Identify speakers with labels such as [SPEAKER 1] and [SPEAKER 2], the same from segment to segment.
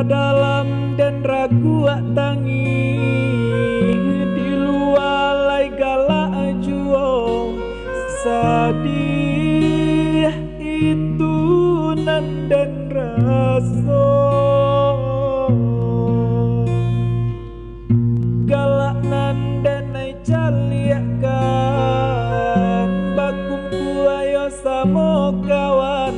[SPEAKER 1] Dalam dan ragu tangi di luar galak juo sadih itu nan dan raso galak nan dan ai caliakan bakumku ayo samo kawan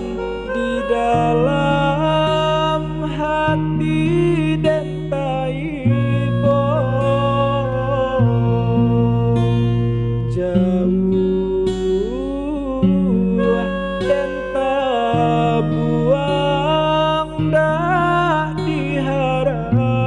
[SPEAKER 1] di dalam hati dan taibo jauh dan tabuang dak diharagoi.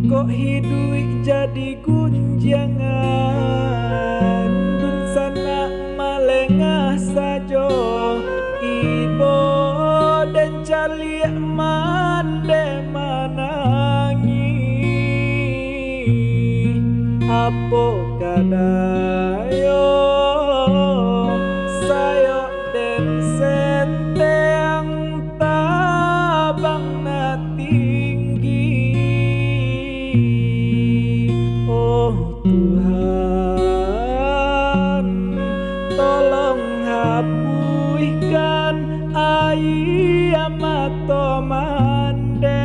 [SPEAKER 1] Kok hidup jadi gunjangan dun sana malengah sajo ibo dan caliak mande manangi apo kadayo sayo den senteng tabang na tinggi. Oh Tuhan, tolong hapuskan air mata mande.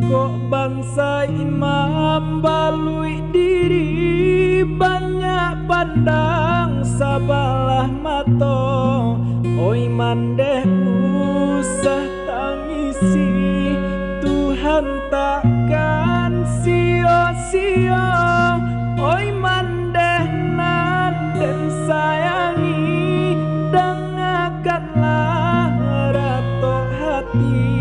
[SPEAKER 1] Kok bangsa imam balui diri banyak pandang sabalah mato. Oi mandeh usah tangisi Tuhan takkan sia-sia. Oi mandeh nan dan sayangi dengarkanlah rato hati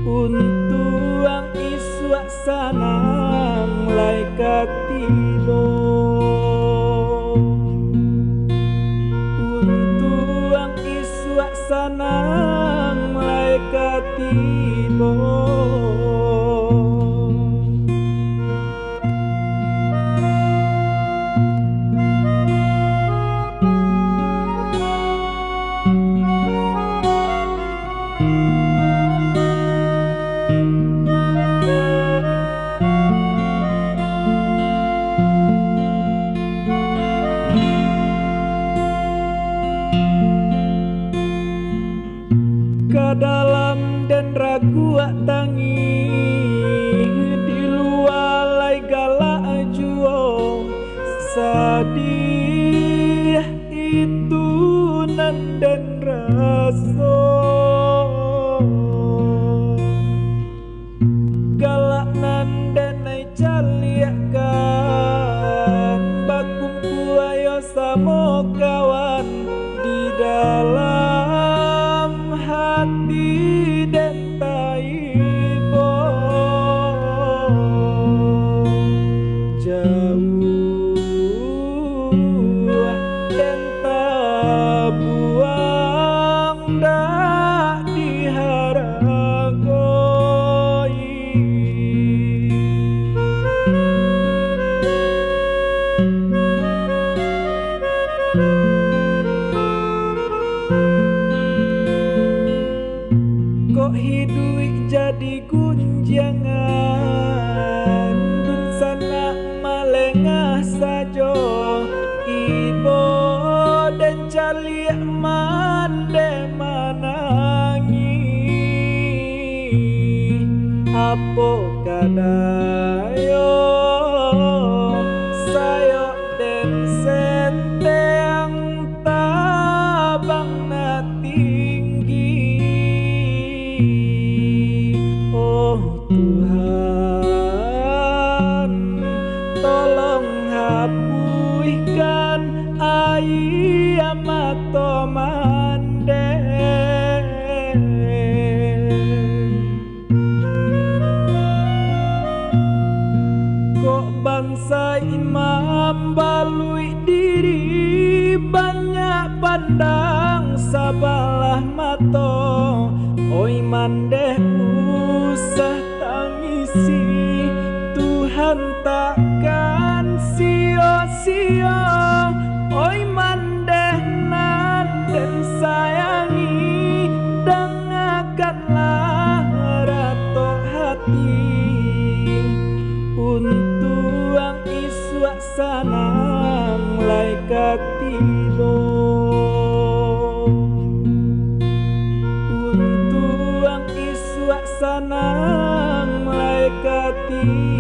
[SPEAKER 1] untuk ang iswa sanang lai katido. Sanang lai katibo. Dalam dan ragu tangi di luar galak juo sadih itu nan dan raso galak nan dan ai caliakan bakumku ayo samo kawan di dalam hati dan taibo jauh dan tabuang dak mande manangi apo kadayo sayo den senteng tabang na tinggi. Oh Tuhan, tolong hapuskan ayamato mande. Kok bangsa imam balui diri banyak pandang sabalah mato. Oi mandeh usah tangisi, Tuhan takkan sia-sia. Oi mandeh nan den sayangi, dengarkanlah rato hati. Untuang iswak sanang lai katido, untuang iswak sanang lai katido.